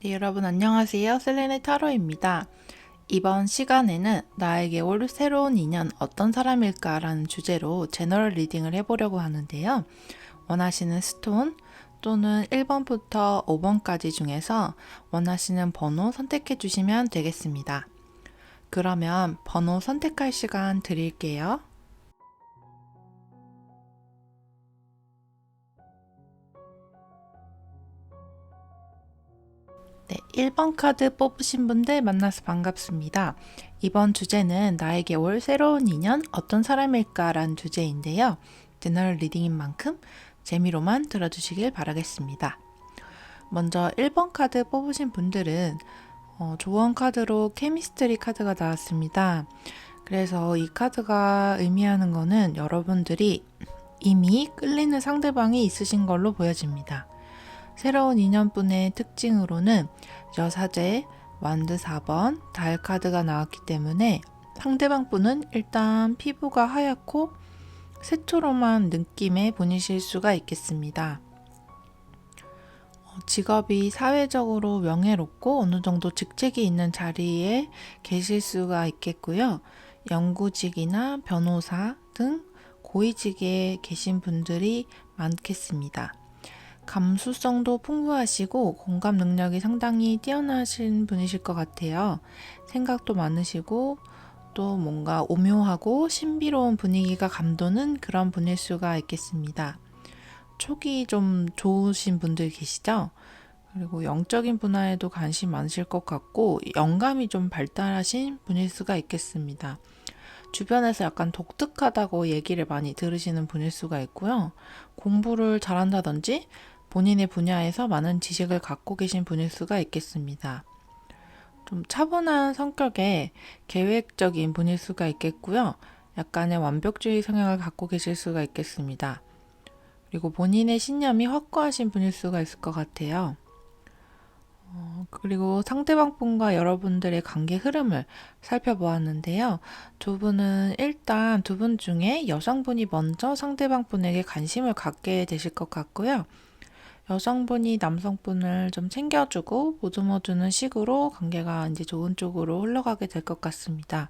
네, 여러분 안녕하세요. 셀레네 타로입니다. 이번 시간에는 나에게 올 새로운 인연 어떤 사람일까 라는 주제로 제너럴 리딩을 해보려고 하는데요. 원하시는 스톤 또는 1번부터 5번까지 중에서 원하시는 번호 선택해 주시면 되겠습니다. 그러면 번호 선택할 시간 드릴게요. 네, 1번 카드 뽑으신 분들 만나서 반갑습니다. 이번 주제는 나에게 올 새로운 인연 어떤 사람일까 라는 주제인데요. 제너럴 리딩인 만큼 재미로만 들어주시길 바라겠습니다. 먼저 1번 카드 뽑으신 분들은 조언 카드로 케미스트리 카드가 나왔습니다. 그래서 이 카드가 의미하는 거는 여러분들이 이미 끌리는 상대방이 있으신 걸로 보여집니다. 새로운 인연분의 특징으로는 여사제, 완드 4번, 달 카드가 나왔기 때문에 상대방 분은 일단 피부가 하얗고 새초롬한 느낌의 분이실 수가 있겠습니다. 직업이 사회적으로 명예롭고 어느 정도 직책이 있는 자리에 계실 수가 있겠고요. 연구직이나 변호사 등 고위직에 계신 분들이 많겠습니다. 감수성도 풍부하시고 공감 능력이 상당히 뛰어나신 분이실 것 같아요. 생각도 많으시고 또 뭔가 오묘하고 신비로운 분위기가 감도는 그런 분일 수가 있겠습니다. 촉이 좀 좋으신 분들 계시죠? 그리고 영적인 분야에도 관심 많으실 것 같고 영감이 좀 발달하신 분일 수가 있겠습니다. 주변에서 약간 독특하다고 얘기를 많이 들으시는 분일 수가 있고요. 공부를 잘한다든지 본인의 분야에서 많은 지식을 갖고 계신 분일 수가 있겠습니다. 좀 차분한 성격의 계획적인 분일 수가 있겠고요. 약간의 완벽주의 성향을 갖고 계실 수가 있겠습니다. 그리고 본인의 신념이 확고하신 분일 수가 있을 것 같아요. 그리고 상대방 분과 여러분들의 관계 흐름을 살펴보았는데요. 두 분은 일단 두 분 중에 여성분이 먼저 상대방 분에게 관심을 갖게 되실 것 같고요. 여성분이 남성분을 좀 챙겨주고 보듬어주는 식으로 관계가 이제 좋은 쪽으로 흘러가게 될 것 같습니다.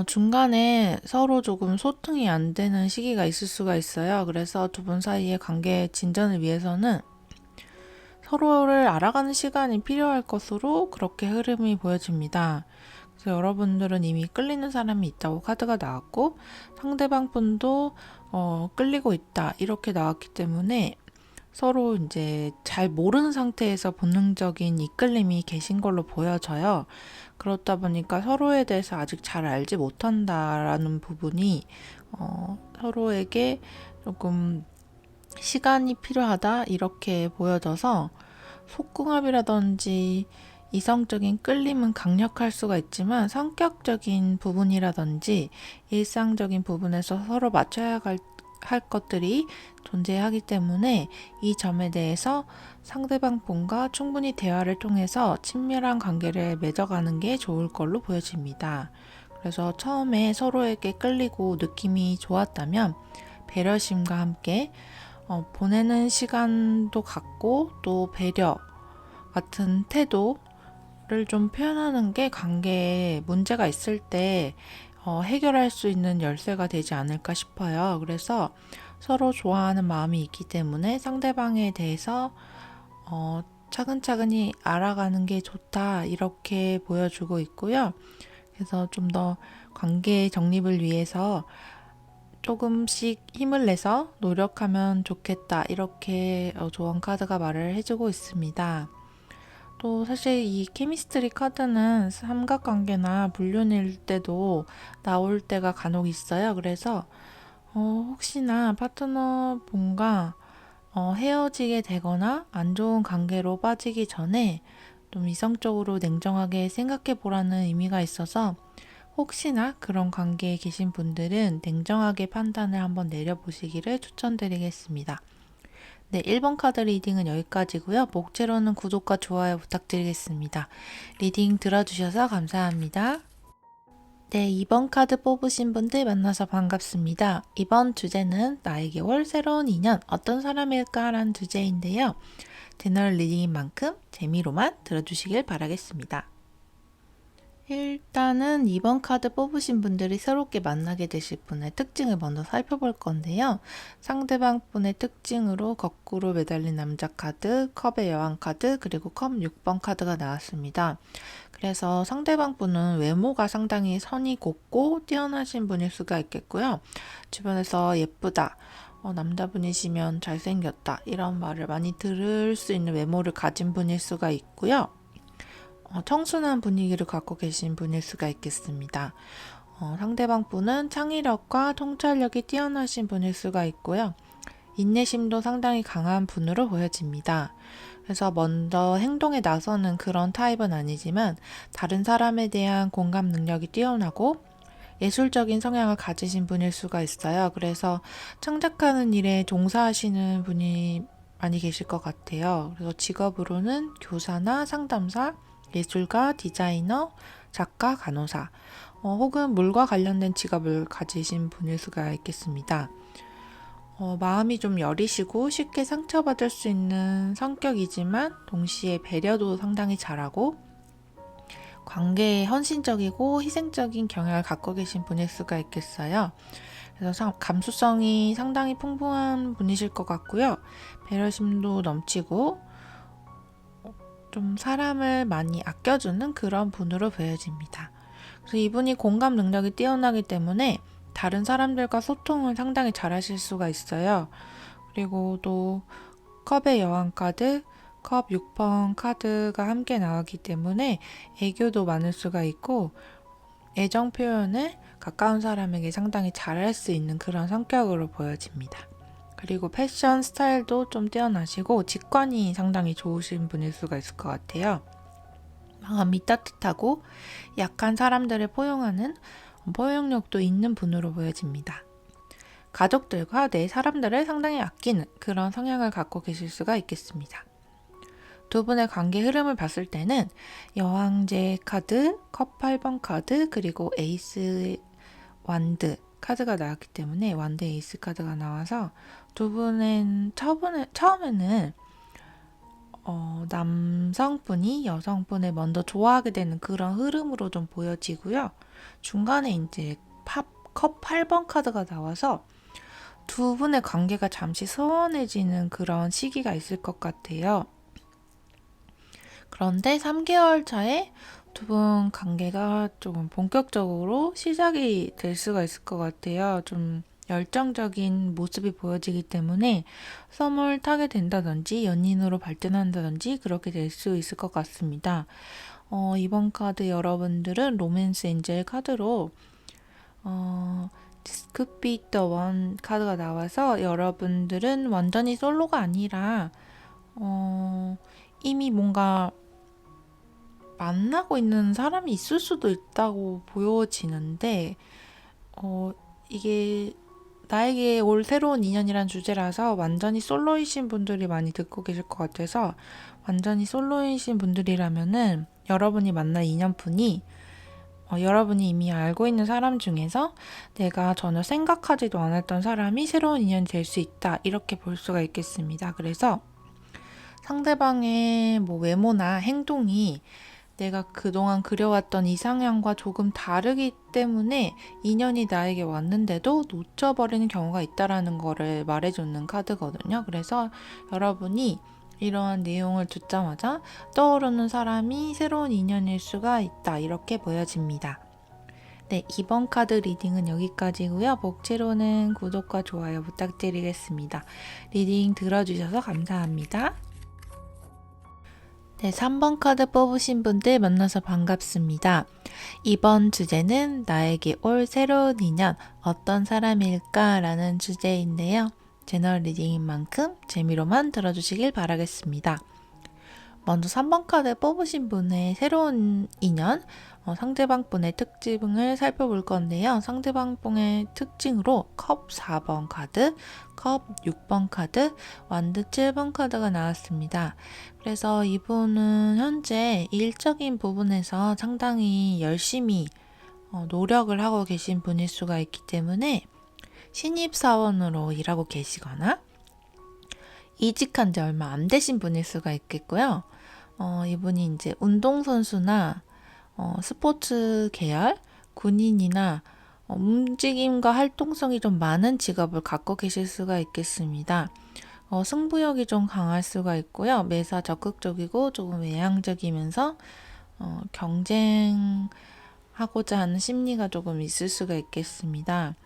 중간에 서로 조금 소통이 안 되는 시기가 있을 수가 있어요. 그래서 두 분 사이의 관계 진전을 위해서는 서로를 알아가는 시간이 필요할 것으로 그렇게 흐름이 보여집니다. 그래서 여러분들은 이미 끌리는 사람이 있다고 카드가 나왔고 상대방 분도 끌리고 있다 이렇게 나왔기 때문에 서로 이제 잘 모르는 상태에서 본능적인 이끌림이 계신 걸로 보여져요. 그렇다 보니까 서로에 대해서 아직 잘 알지 못한다라는 부분이 서로에게 조금 시간이 필요하다 이렇게 보여져서 속궁합이라든지 이성적인 끌림은 강력할 수가 있지만 성격적인 부분이라든지 일상적인 부분에서 서로 맞춰야 할 것들이 존재하기 때문에 이 점에 대해서 상대방 분과 충분히 대화를 통해서 친밀한 관계를 맺어가는 게 좋을 걸로 보여집니다. 그래서 처음에 서로에게 끌리고 느낌이 좋았다면 배려심과 함께 보내는 시간도 갖고 또 배려 같은 태도를 좀 표현하는 게 관계에 문제가 있을 때 해결할 수 있는 열쇠가 되지 않을까 싶어요. 그래서 서로 좋아하는 마음이 있기 때문에 상대방에 대해서 차근차근히 알아가는 게 좋다 이렇게 보여주고 있고요. 그래서 좀 더 관계 정립을 위해서 조금씩 힘을 내서 노력하면 좋겠다 이렇게 조언 카드가 말을 해주고 있습니다. 또 사실 이 케미스트리 카드는 삼각관계나 불륜일 때도 나올 때가 간혹 있어요. 그래서 혹시나 파트너 분과 헤어지게 되거나 안 좋은 관계로 빠지기 전에 좀 이성적으로 냉정하게 생각해 보라는 의미가 있어서 혹시나 그런 관계에 계신 분들은 냉정하게 판단을 한번 내려보시기를 추천드리겠습니다. 네, 1번 카드 리딩은 여기까지고요. 목재로는 구독과 좋아요 부탁드리겠습니다. 리딩 들어주셔서 감사합니다. 네, 2번 카드 뽑으신 분들 만나서 반갑습니다. 이번 주제는 나에게 올 새로운 인연 어떤 사람일까 라는 주제인데요. 제너럴 리딩인 만큼 재미로만 들어주시길 바라겠습니다. 일단은 이번 카드 뽑으신 분들이 새롭게 만나게 되실 분의 특징을 먼저 살펴볼 건데요. 상대방 분의 특징으로 거꾸로 매달린 남자 카드, 컵의 여왕 카드, 그리고 컵 6번 카드가 나왔습니다. 그래서 상대방 분은 외모가 상당히 선이 곱고 뛰어나신 분일 수가 있겠고요. 주변에서 예쁘다, 남자분이시면 잘생겼다, 이런 말을 많이 들을 수 있는 외모를 가진 분일 수가 있고요. 청순한 분위기를 갖고 계신 분일 수가 있겠습니다. 상대방 분은 창의력과 통찰력이 뛰어나신 분일 수가 있고요. 인내심도 상당히 강한 분으로 보여집니다. 그래서 먼저 행동에 나서는 그런 타입은 아니지만 다른 사람에 대한 공감 능력이 뛰어나고 예술적인 성향을 가지신 분일 수가 있어요. 그래서 창작하는 일에 종사하시는 분이 많이 계실 것 같아요. 그래서 직업으로는 교사나 상담사, 예술가, 디자이너, 작가, 간호사, 혹은 물과 관련된 직업을 가지신 분일 수가 있겠습니다. 마음이 좀 여리시고 쉽게 상처받을 수 있는 성격이지만 동시에 배려도 상당히 잘하고 관계에 헌신적이고 희생적인 경향을 갖고 계신 분일 수가 있겠어요. 그래서 감수성이 상당히 풍부한 분이실 것 같고요. 배려심도 넘치고 좀 사람을 많이 아껴주는 그런 분으로 보여집니다. 그래서 이분이 공감 능력이 뛰어나기 때문에 다른 사람들과 소통을 상당히 잘 하실 수가 있어요. 그리고 또 컵의 여왕 카드, 컵 6번 카드가 함께 나오기 때문에 애교도 많을 수가 있고 애정 표현을 가까운 사람에게 상당히 잘할 수 있는 그런 성격으로 보여집니다. 그리고 패션 스타일도 좀 뛰어나시고 직관이 상당히 좋으신 분일 수가 있을 것 같아요. 마음이 따뜻하고 약한 사람들을 포용하는 포용력도 있는 분으로 보여집니다. 가족들과 내 사람들을 상당히 아끼는 그런 성향을 갖고 계실 수가 있겠습니다. 두 분의 관계 흐름을 봤을 때는 여왕제 카드, 컵 8번 카드, 그리고 에이스 완드 카드가 나왔기 때문에 완드 에이스 카드가 나와서 두 분은 처음에는 남성분이 여성분을 먼저 좋아하게 되는 그런 흐름으로 좀 보여지고요. 중간에 이제 컵 8번 카드가 나와서 두 분의 관계가 잠시 소원해지는 그런 시기가 있을 것 같아요. 그런데 3개월 차에 두 분 관계가 조금 본격적으로 시작이 될 수가 있을 것 같아요. 좀 열정적인 모습이 보여지기 때문에 썸을 타게 된다든지 연인으로 발전한다든지 그렇게 될 수 있을 것 같습니다. 이번 카드 여러분들은 로맨스 엔젤 카드로 This could be the one 카드가 나와서 여러분들은 완전히 솔로가 아니라 이미 뭔가 만나고 있는 사람이 있을 수도 있다고 보여지는데 이게 나에게 올 새로운 인연이란 주제라서 완전히 솔로이신 분들이 많이 듣고 계실 것 같아서 완전히 솔로이신 분들이라면은 여러분이 만날 인연분이 여러분이 이미 알고 있는 사람 중에서 내가 전혀 생각하지도 않았던 사람이 새로운 인연이 될 수 있다 이렇게 볼 수가 있겠습니다. 그래서 상대방의 외모나 행동이 내가 그동안 그려왔던 이상형과 조금 다르기 때문에 인연이 나에게 왔는데도 놓쳐버리는 경우가 있다라는 거를 말해주는 카드거든요. 그래서 여러분이 이러한 내용을 듣자마자 떠오르는 사람이 새로운 인연일 수가 있다 이렇게 보여집니다. 네, 이번 카드 리딩은 여기까지고요. 복채로는 구독과 좋아요 부탁드리겠습니다. 리딩 들어주셔서 감사합니다. 네, 3번 카드 뽑으신 분들 만나서 반갑습니다. 이번 주제는 나에게 올 새로운 인연 어떤 사람일까 라는 주제인데요. 제너럴 리딩인 만큼 재미로만 들어주시길 바라겠습니다. 먼저 3번 카드 뽑으신 분의 새로운 인연, 상대방 분의 특징을 살펴볼 건데요. 상대방 분의 특징으로 컵 4번 카드, 컵 6번 카드, 완드 7번 카드가 나왔습니다. 그래서 이분은 현재 일적인 부분에서 상당히 열심히 노력을 하고 계신 분일 수가 있기 때문에 신입사원으로 일하고 계시거나 이직한 지 얼마 안 되신 분일 수가 있겠고요. 이분이 이제 운동선수나 스포츠 계열, 군인이나 움직임과 활동성이 좀 많은 직업을 갖고 계실 수가 있겠습니다. 승부욕이 좀 강할 수가 있고요. 매사 적극적이고 조금 외향적이면서 경쟁하고자 하는 심리가 조금 있을 수가 있겠습니다.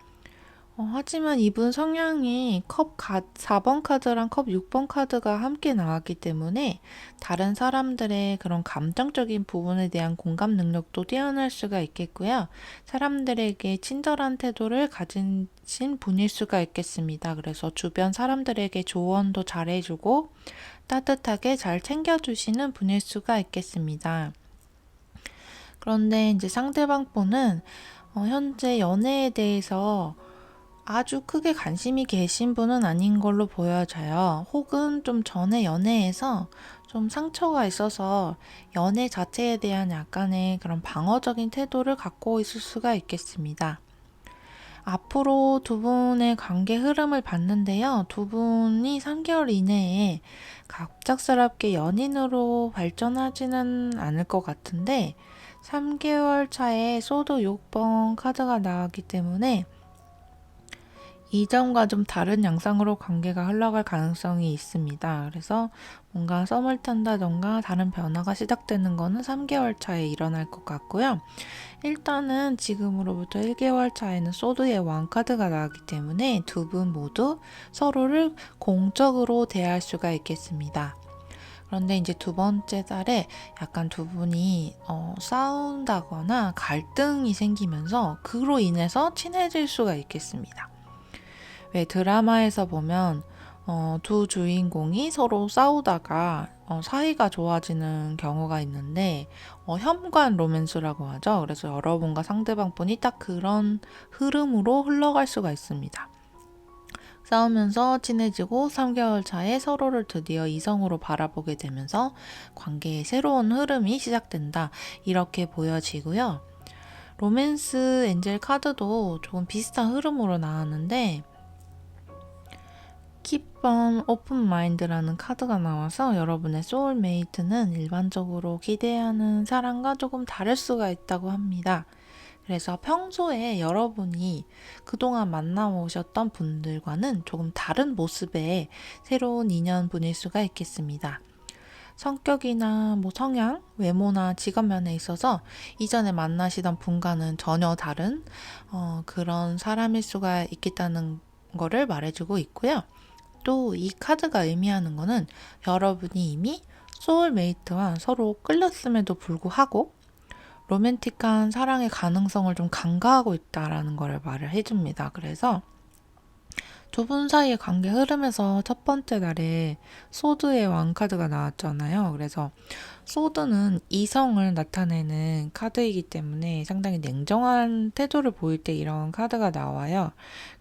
하지만 이분 성향이 4번 카드랑 컵 6번 카드가 함께 나왔기 때문에 다른 사람들의 그런 감정적인 부분에 대한 공감 능력도 뛰어날 수가 있겠고요. 사람들에게 친절한 태도를 가진 분일 수가 있겠습니다. 그래서 주변 사람들에게 조언도 잘해주고 따뜻하게 잘 챙겨주시는 분일 수가 있겠습니다. 그런데 이제 상대방 분은 현재 연애에 대해서 아주 크게 관심이 계신 분은 아닌 걸로 보여져요. 혹은 좀 전에 연애에서 좀 상처가 있어서 연애 자체에 대한 약간의 그런 방어적인 태도를 갖고 있을 수가 있겠습니다. 앞으로 두 분의 관계 흐름을 봤는데요. 두 분이 3개월 이내에 갑작스럽게 연인으로 발전하지는 않을 것 같은데 3개월 차에 소드 6번 카드가 나왔기 때문에 이전과 좀 다른 양상으로 관계가 흘러갈 가능성이 있습니다. 그래서 뭔가 썸을 탄다던가 다른 변화가 시작되는 거는 3개월 차에 일어날 것 같고요. 일단은 지금으로부터 1개월 차에는 소드의 왕카드가 나왔기 때문에 두 분 모두 서로를 공적으로 대할 수가 있겠습니다. 그런데 이제 두 번째 달에 약간 두 분이 싸운다거나 갈등이 생기면서 그로 인해서 친해질 수가 있겠습니다. 왜 드라마에서 보면 두 주인공이 서로 싸우다가 사이가 좋아지는 경우가 있는데 현관 로맨스라고 하죠. 그래서 여러분과 상대방 분이 딱 그런 흐름으로 흘러갈 수가 있습니다. 싸우면서 친해지고 3개월 차에 서로를 드디어 이성으로 바라보게 되면서 관계의 새로운 흐름이 시작된다. 이렇게 보여지고요. 로맨스 엔젤 카드도 조금 비슷한 흐름으로 나왔는데 Keep on open mind라는 카드가 나와서 여러분의 소울메이트는 일반적으로 기대하는 사람과 조금 다를 수가 있다고 합니다. 그래서 평소에 여러분이 그동안 만나오셨던 분들과는 조금 다른 모습의 새로운 인연분일 수가 있겠습니다. 성격이나 성향, 외모나 직업면에 있어서 이전에 만나시던 분과는 전혀 다른 그런 사람일 수가 있겠다는 거를 말해주고 있고요. 또 이 카드가 의미하는 거는 여러분이 이미 소울메이트와 서로 끌렸음에도 불구하고 로맨틱한 사랑의 가능성을 좀 간과하고 있다라는 거를 말을 해줍니다. 그래서 두 분 사이의 관계 흐름에서 첫 번째 날에 소드의 왕카드가 나왔잖아요. 그래서 소드는 이성을 나타내는 카드이기 때문에 상당히 냉정한 태도를 보일 때 이런 카드가 나와요.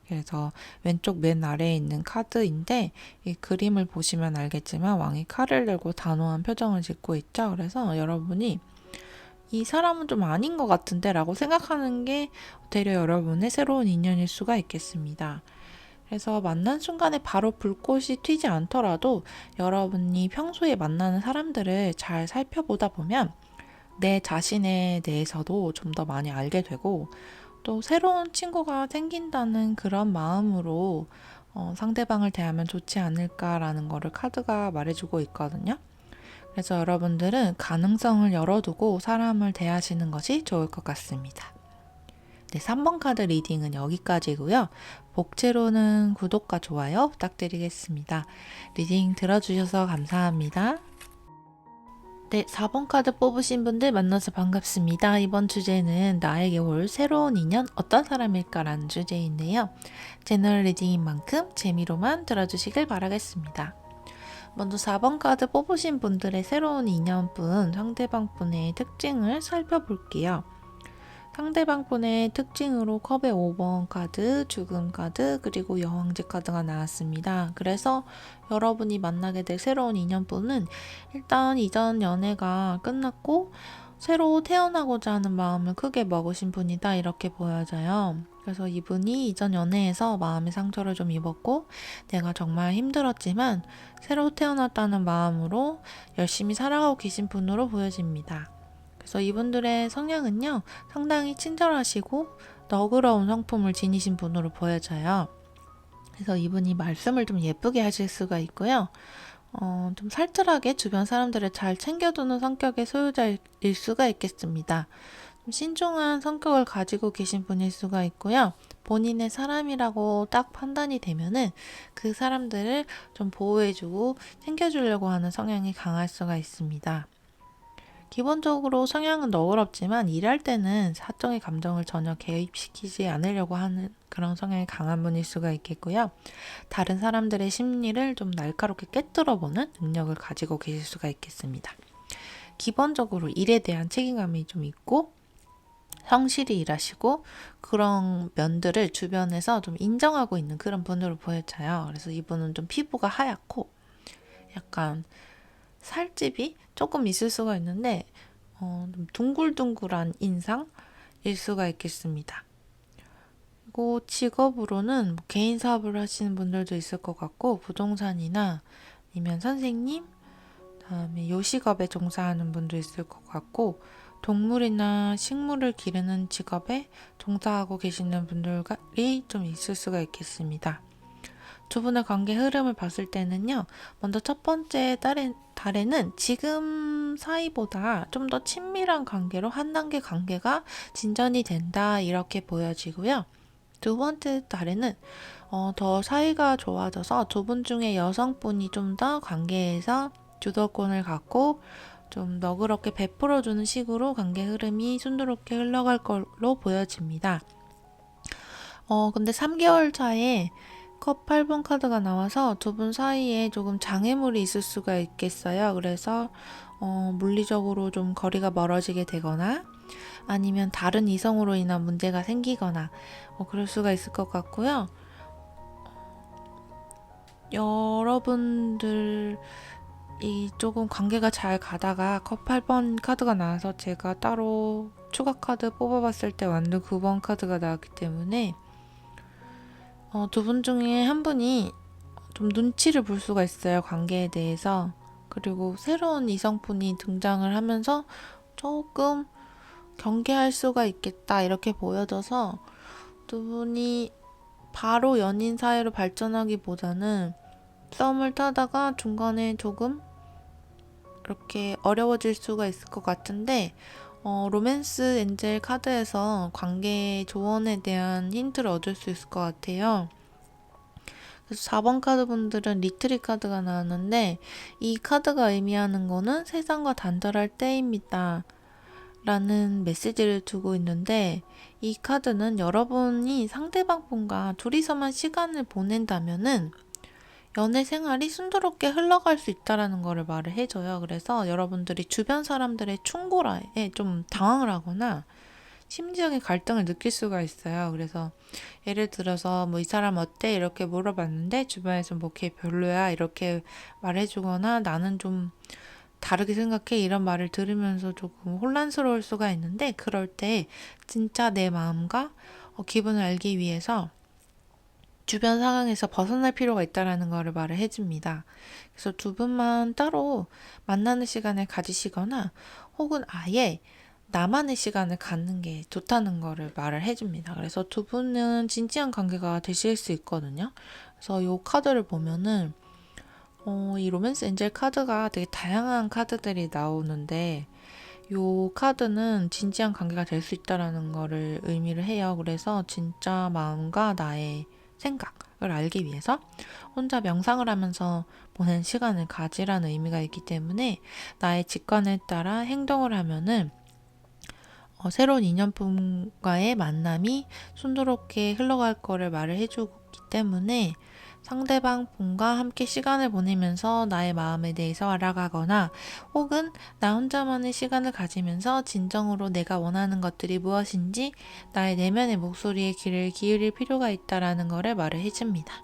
그래서 왼쪽 맨 아래에 있는 카드인데 이 그림을 보시면 알겠지만 왕이 칼을 들고 단호한 표정을 짓고 있죠. 그래서 여러분이 이 사람은 좀 아닌 것 같은데 라고 생각하는 게 되려 여러분의 새로운 인연일 수가 있겠습니다. 그래서 만난 순간에 바로 불꽃이 튀지 않더라도 여러분이 평소에 만나는 사람들을 잘 살펴보다 보면 내 자신에 대해서도 좀 더 많이 알게 되고 또 새로운 친구가 생긴다는 그런 마음으로 상대방을 대하면 좋지 않을까라는 거를 카드가 말해주고 있거든요. 그래서 여러분들은 가능성을 열어두고 사람을 대하시는 것이 좋을 것 같습니다. 네, 3번 카드 리딩은 여기까지고요. 복채로는 구독과 좋아요 부탁드리겠습니다. 리딩 들어주셔서 감사합니다. 네, 4번 카드 뽑으신 분들 만나서 반갑습니다. 이번 주제는 나에게 올 새로운 인연 어떤 사람일까라는 주제인데요. 제너럴 리딩인 만큼 재미로만 들어주시길 바라겠습니다. 먼저 4번 카드 뽑으신 분들의 새로운 인연분, 상대방 분의 특징을 살펴볼게요. 상대방 분의 특징으로 컵의 5번 카드, 죽음 카드, 그리고 여왕제 카드가 나왔습니다. 그래서 여러분이 만나게 될 새로운 인연분은 일단 이전 연애가 끝났고 새로 태어나고자 하는 마음을 크게 먹으신 분이다 이렇게 보여져요. 그래서 이분이 이전 연애에서 마음의 상처를 좀 입었고 내가 정말 힘들었지만 새로 태어났다는 마음으로 열심히 살아가고 계신 분으로 보여집니다. 그래서 이분들의 성향은요, 상당히 친절하시고 너그러운 성품을 지니신 분으로 보여져요. 그래서 이분이 말씀을 좀 예쁘게 하실 수가 있고요. 좀 살뜰하게 주변 사람들을 잘 챙겨두는 성격의 소유자일 수가 있겠습니다. 좀 신중한 성격을 가지고 계신 분일 수가 있고요. 본인의 사람이라고 딱 판단이 되면은 그 사람들을 좀 보호해주고 챙겨주려고 하는 성향이 강할 수가 있습니다. 기본적으로 성향은 너그럽지만 일할 때는 사적인 감정을 전혀 개입시키지 않으려고 하는 그런 성향이 강한 분일 수가 있겠고요. 다른 사람들의 심리를 좀 날카롭게 꿰뚫어보는 능력을 가지고 계실 수가 있겠습니다. 기본적으로 일에 대한 책임감이 좀 있고 성실히 일하시고 그런 면들을 주변에서 좀 인정하고 있는 그런 분으로 보여져요. 그래서 이분은 좀 피부가 하얗고 약간 살집이 조금 있을 수가 있는데 좀 둥글둥글한 인상일 수가 있겠습니다. 그리고 직업으로는 뭐 개인 사업을 하시는 분들도 있을 것 같고 부동산이나 아니면 선생님, 그다음에 요식업에 종사하는 분도 있을 것 같고 동물이나 식물을 기르는 직업에 종사하고 계시는 분들이 좀 있을 수가 있겠습니다. 두 분의 관계 흐름을 봤을 때는요, 먼저 첫 번째 달에는 지금 사이보다 좀 더 친밀한 관계로 한 단계 관계가 진전이 된다, 이렇게 보여지고요. 두 번째 달에는 더 사이가 좋아져서 두 분 중에 여성분이 좀 더 관계에서 주도권을 갖고 좀 너그럽게 베풀어주는 식으로 관계 흐름이 순조롭게 흘러갈 걸로 보여집니다. 근데 3개월 차에 컵 8번 카드가 나와서 두 분 사이에 조금 장애물이 있을 수가 있겠어요. 그래서 물리적으로 좀 거리가 멀어지게 되거나 아니면 다른 이성으로 인한 문제가 생기거나 그럴 수가 있을 것 같고요. 여러분들이 조금 관계가 잘 가다가 컵 8번 카드가 나와서 제가 따로 추가 카드 뽑아봤을 때 완전 9번 카드가 나왔기 때문에 두 분 중에 한 분이 좀 눈치를 볼 수가 있어요, 관계에 대해서. 그리고 새로운 이성분이 등장을 하면서 조금 경계할 수가 있겠다, 이렇게 보여져서 두 분이 바로 연인 사이로 발전하기보다는 썸을 타다가 중간에 조금 이렇게 어려워질 수가 있을 것 같은데 로맨스 엔젤 카드에서 관계 조언에 대한 힌트를 얻을 수 있을 것 같아요. 그래서 4번 카드 분들은 리트릿 카드가 나왔는데 이 카드가 의미하는 거는 세상과 단절할 때입니다 라는 메시지를 두고 있는데, 이 카드는 여러분이 상대방 분과 둘이서만 시간을 보낸다면은 연애 생활이 순조롭게 흘러갈 수 있다라는 거를 말을 해줘요. 그래서 여러분들이 주변 사람들의 충고라에 좀 당황을 하거나 심지어의 갈등을 느낄 수가 있어요. 그래서 예를 들어서 뭐 이 사람 어때? 이렇게 물어봤는데 주변에서 뭐 걔 별로야 이렇게 말해주거나 나는 좀 다르게 생각해 이런 말을 들으면서 조금 혼란스러울 수가 있는데, 그럴 때 진짜 내 마음과 기분을 알기 위해서 주변 상황에서 벗어날 필요가 있다라는 거를 말을 해줍니다. 그래서 두 분만 따로 만나는 시간을 가지시거나 혹은 아예 나만의 시간을 갖는 게 좋다는 거를 말을 해줍니다. 그래서 두 분은 진지한 관계가 되실 수 있거든요. 그래서 이 카드를 보면은 이 로맨스 엔젤 카드가 되게 다양한 카드들이 나오는데 이 카드는 진지한 관계가 될 수 있다라는 거를 의미를 해요. 그래서 진짜 마음과 나의 생각을 알기 위해서 혼자 명상을 하면서 보낸 시간을 가지라는 의미가 있기 때문에 나의 직관에 따라 행동을 하면은 새로운 인연분과의 만남이 순조롭게 흘러갈 거를 말을 해주기 때문에 상대방 분과 함께 시간을 보내면서 나의 마음에 대해서 알아가거나 혹은 나 혼자만의 시간을 가지면서 진정으로 내가 원하는 것들이 무엇인지 나의 내면의 목소리에 귀를 기울일 필요가 있다라는 거를 말을 해줍니다.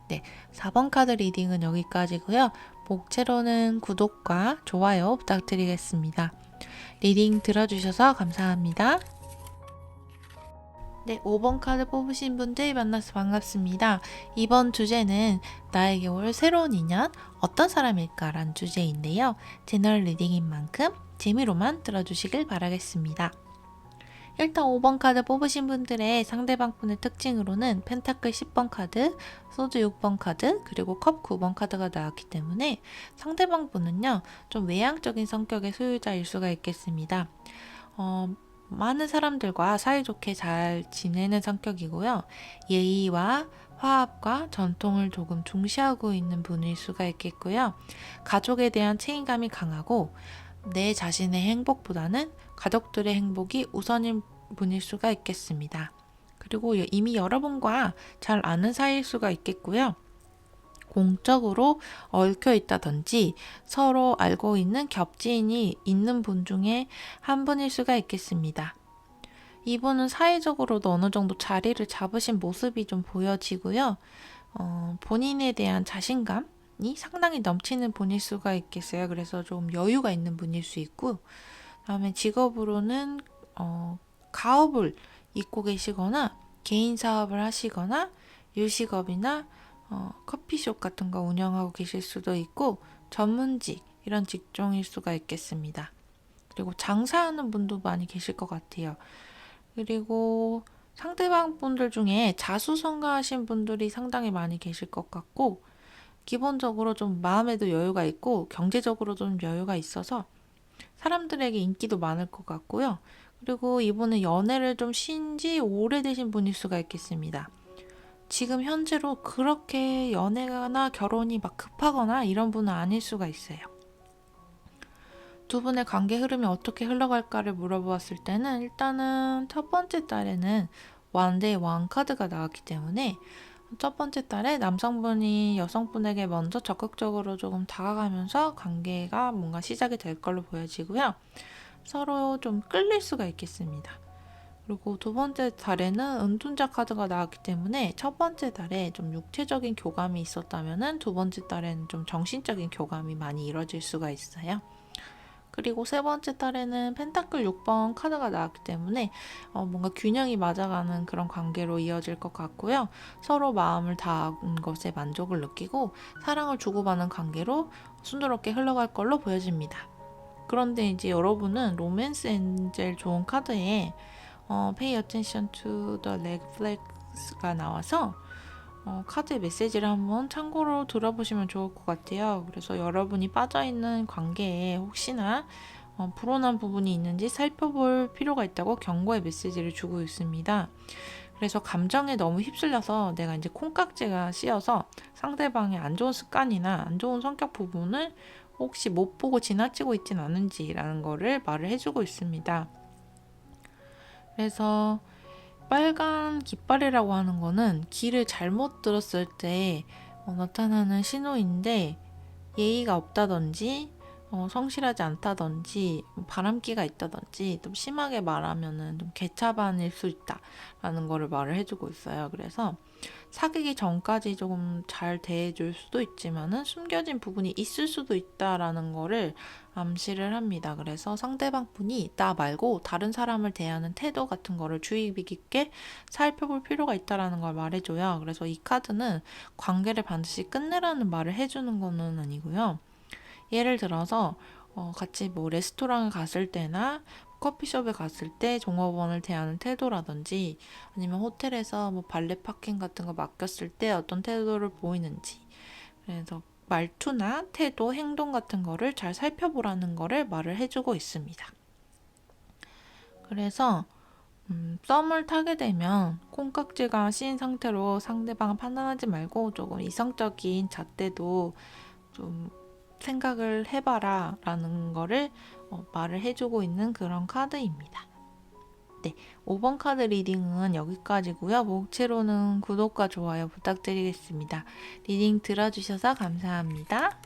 네, 4번 카드 리딩은 여기까지고요. 목채로는 구독과 좋아요 부탁드리겠습니다. 리딩 들어주셔서 감사합니다. 네, 5번 카드 뽑으신 분들 만나서 반갑습니다. 이번 주제는 나에게 올 새로운 인연 어떤 사람일까란 주제인데요. 제너럴 리딩인 만큼 재미로만 들어주시길 바라겠습니다. 일단 5번 카드 뽑으신 분들의 상대방 분의 특징으로는 펜타클 10번 카드, 소주 6번 카드, 그리고 컵 9번 카드가 나왔기 때문에 상대방 분은요, 좀 외향적인 성격의 소유자일 수가 있겠습니다. 많은 사람들과 사이좋게 잘 지내는 성격이고요. 예의와 화합과 전통을 조금 중시하고 있는 분일 수가 있겠고요. 가족에 대한 책임감이 강하고 내 자신의 행복보다는 가족들의 행복이 우선인 분일 수가 있겠습니다. 그리고 이미 여러분과 잘 아는 사이일 수가 있겠고요. 공적으로 얽혀 있다든지 서로 알고 있는 겹지인이 있는 분 중에 한 분일 수가 있겠습니다. 이분은 사회적으로도 어느 정도 자리를 잡으신 모습이 좀 보여지고요. 본인에 대한 자신감이 상당히 넘치는 분일 수가 있겠어요. 그래서 좀 여유가 있는 분일 수 있고, 그다음에 직업으로는 가업을 잇고 계시거나 개인 사업을 하시거나 유식업이나 커피숍 같은 거 운영하고 계실 수도 있고 전문직 이런 직종일 수가 있겠습니다. 그리고 장사하는 분도 많이 계실 것 같아요. 그리고 상대방 분들 중에 자수성가하신 분들이 상당히 많이 계실 것 같고 기본적으로 좀 마음에도 여유가 있고 경제적으로 좀 여유가 있어서 사람들에게 인기도 많을 것 같고요. 그리고 이분은 연애를 좀 쉰 지 오래되신 분일 수가 있겠습니다. 지금 현재로 그렇게 연애나 결혼이 막 급하거나 이런 분은 아닐 수가 있어요. 두 분의 관계 흐름이 어떻게 흘러갈까를 물어보았을 때는 일단은 첫 번째 달에는 완대 왕 카드가 나왔기 때문에 첫 번째 달에 남성분이 여성분에게 먼저 적극적으로 조금 다가가면서 관계가 뭔가 시작이 될 걸로 보여지고요. 서로 좀 끌릴 수가 있겠습니다. 그리고 두 번째 달에는 은둔자 카드가 나왔기 때문에 첫 번째 달에 좀 육체적인 교감이 있었다면은 두 번째 달에는 좀 정신적인 교감이 많이 이루어질 수가 있어요. 그리고 세 번째 달에는 펜타클 6번 카드가 나왔기 때문에 뭔가 균형이 맞아가는 그런 관계로 이어질 것 같고요. 서로 마음을 닿은 것에 만족을 느끼고 사랑을 주고받는 관계로 순조롭게 흘러갈 걸로 보여집니다. 그런데 이제 여러분은 로맨스 엔젤 좋은 카드에 Pay attention to the red flags가 나와서 카드의 메시지를 한번 참고로 들어보시면 좋을 것 같아요. 그래서 여러분이 빠져있는 관계에 혹시나 불온한 부분이 있는지 살펴볼 필요가 있다고 경고의 메시지를 주고 있습니다. 그래서 감정에 너무 휩쓸려서 내가 이제 콩깍지가 씌어서 상대방의 안 좋은 습관이나 안 좋은 성격 부분을 혹시 못 보고 지나치고 있진 않은지라는 거를 말을 해주고 있습니다. 그래서 빨간 깃발이라고 하는 거는 길을 잘못 들었을 때 나타나는 신호인데 예의가 없다든지 성실하지 않다든지 바람기가 있다든지 좀 심하게 말하면은 좀 개차반일 수 있다라는 거를 말을 해주고 있어요. 그래서 사귀기 전까지 조금 잘 대해줄 수도 있지만은 숨겨진 부분이 있을 수도 있다라는 거를 암시를 합니다. 그래서 상대방 분이 나 말고 다른 사람을 대하는 태도 같은 거를 주의 깊게 살펴볼 필요가 있다라는 걸 말해줘요. 그래서 이 카드는 관계를 반드시 끝내라는 말을 해주는 거는 아니고요. 예를 들어서 같이 뭐 레스토랑을 갔을 때나 커피숍에 갔을 때 종업원을 대하는 태도라든지 아니면 호텔에서 뭐 발레 파킹 같은 거 맡겼을 때 어떤 태도를 보이는지 그래서 말투나 태도, 행동 같은 거를 잘 살펴보라는 거를 말을 해주고 있습니다. 그래서 썸을 타게 되면 콩깍지가 씌인 상태로 상대방을 판단하지 말고 조금 이성적인 잣대도 좀 생각을 해봐라 라는 거를 말을 해주고 있는 그런 카드입니다. 네, 5번 카드 리딩은 여기까지고요. 목체로는 구독과 좋아요 부탁드리겠습니다. 리딩 들어주셔서 감사합니다.